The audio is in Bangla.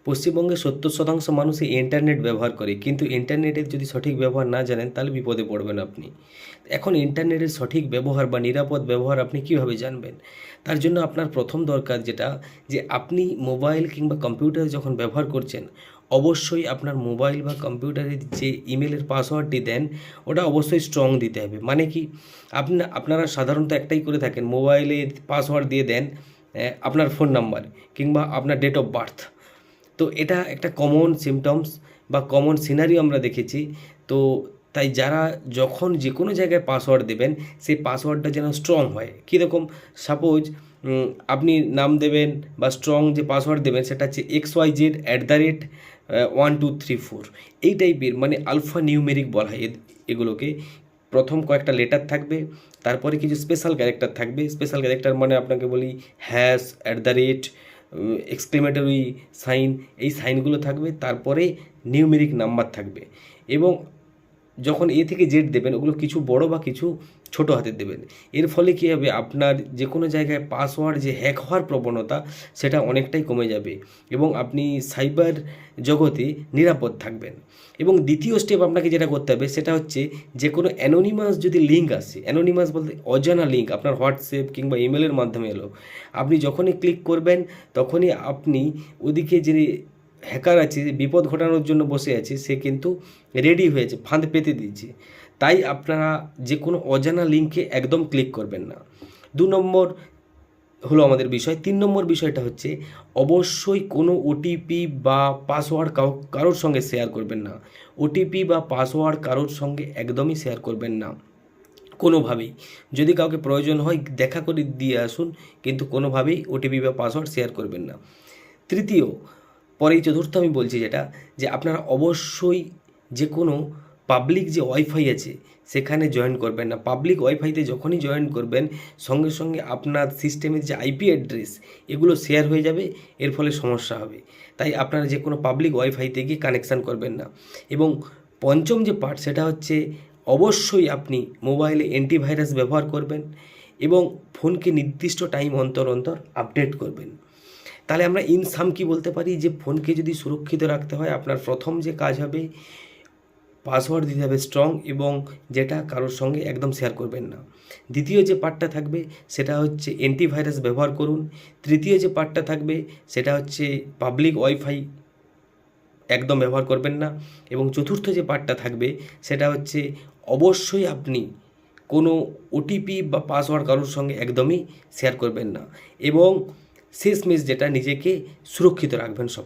পশ্চিমবঙ্গে 70% মানুষই ইন্টারনেট ব্যবহার করে, কিন্তু ইন্টারনেটের যদি সঠিক ব্যবহার না জানেন তাহলে বিপদে পড়বেন আপনি। এখন ইন্টারনেটের সঠিক ব্যবহার বা নিরাপদ ব্যবহার আপনি কীভাবে জানবেন? তার জন্য আপনার প্রথম দরকার যেটা, যে আপনি মোবাইল কিংবা কম্পিউটার যখন ব্যবহার করছেন, অবশ্যই আপনার মোবাইল বা কম্পিউটারের যে ইমেলের পাসওয়ার্ডটি দেন ওটা অবশ্যই স্ট্রং দিতে হবে। মানে কি, আপনারা সাধারণত একটাই করে থাকেন, মোবাইলে পাসওয়ার্ড দিয়ে দেন আপনার ফোন নাম্বার কিংবা আপনার ডেট অফ বার্থ। তো এটা একটা কমন সিমটমস বা কমন সিনারিও আমরা দেখেছি। তো তাই যারা যখন যে কোনো জায়গায় পাসওয়ার্ড দেবেন, সেই পাসওয়ার্ডটা যেন স্ট্রং হয়। কীরকম, সাপোজ আপনি নাম দেবেন বা স্ট্রং যে পাসওয়ার্ড দেবেন সেটা হচ্ছে XYZ@1234, এই টাইপের, মানে আলফা নিউমেরিক বলা হয় এগুলোকে। প্রথম কয়েকটা লেটার থাকবে, তারপরে কিছু স্পেশাল ক্যারেক্টার থাকবে। স্পেশাল ক্যারেক্টার মানে আপনাকে বলি হ্যাশ, এক্সক্লেমেটরি সাইন, এই সাইনগুলো থাকবে, তারপরে নিউমেরিক নাম্বার থাকবে। এবং যখন এ থেকে জেড দেবেন ওগুলো কিছু বড় বা কিছু ছোট হাতের দেবেন। এর ফলে কী হবে, আপনার যে কোনো জায়গায় পাসওয়ার্ড যে হ্যাক হওয়ার প্রবণতা সেটা অনেকটাই কমে যাবে এবং আপনি সাইবার জগতে নিরাপদ থাকবেন। এবং দ্বিতীয় স্টেপ আপনাকে যেটা করতে হবে সেটা হচ্ছে, যে কোনো অ্যানোনিমাস যদি লিঙ্ক আসে, অ্যানোনিমাস বলতে অজানা লিঙ্ক আপনার হোয়াটসঅ্যাপ কিংবা ইমেলের মাধ্যমে এলো, আপনি যখনই ক্লিক করবেন তখনই আপনি ওদিকে যে হ্যাকার আছে, বিপদ ঘটানোর জন্য বসে আছে, সে কিন্তু রেডি হয়েছে, ফাঁদ পেতে দিয়েছে। তাই আপনারা যে কোনো অজানা লিঙ্কে একদম ক্লিক করবেন না। 2 নম্বর হলো আমাদের বিষয়। 3 নম্বর বিষয়টা হচ্ছে, অবশ্যই কোনো ওটিপি বা পাসওয়ার্ড কারোর সঙ্গে শেয়ার করবেন না। ওটিপি বা পাসওয়ার্ড কারোর সঙ্গে একদমই শেয়ার করবেন না কোনোভাবেই। যদি কাউকে প্রয়োজন হয় দেখা করে দিয়ে আসুন, কিন্তু কোনোভাবেই ওটিপি বা পাসওয়ার্ড শেয়ার করবেন না। তৃতীয়, চতুর্থ আমি বলছি যেটা, যে আপনারা অবশ্যই যে কোনো পাবলিক যে ওয়াইফাই আছে সেখানে জয়েন করবেন না। পাবলিক ওয়াইফাইতে যখনই জয়েন করবেন সঙ্গে সঙ্গে আপনার সিস্টেমের যে আইপি অ্যাড্রেস এগুলো শেয়ার হয়ে যাবে, এর ফলে সমস্যা হবে। তাই আপনারা যে কোনো পাবলিক ওয়াইফাইতে গিয়ে কানেকশান করবেন না। এবং পঞ্চম যে পার্ট সেটা হচ্ছে, অবশ্যই আপনি মোবাইলে অ্যান্টিভাইরাস ব্যবহার করবেন এবং ফোনকে নির্দিষ্ট টাইম অন্তর অন্তর আপডেট করবেন। তাহলে আমরা ইন সাম কী বলতে পারি, যে ফোনকে যদি সুরক্ষিত রাখতে হয় আপনার প্রথম যে কাজ হবে, পাসওয়ার্ড দিতে হবে স্ট্রং, এবং যেটা কারোর সঙ্গে একদম শেয়ার করবেন না। দ্বিতীয় যে পার্টটা থাকবে সেটা হচ্ছে অ্যান্টিভাইরাস ব্যবহার করুন। তৃতীয় যে পার্টটা থাকবে সেটা হচ্ছে পাবলিক ওয়াইফাই একদম ব্যবহার করবেন না। এবং চতুর্থ যে পার্টটা থাকবে সেটা হচ্ছে, অবশ্যই আপনি কোনো ওটিপি বা পাসওয়ার্ড কারোর সঙ্গে একদমই শেয়ার করবেন না। এবং শেষমেশ যেটা, নিজেকে সুরক্ষিত রাখবেন সব।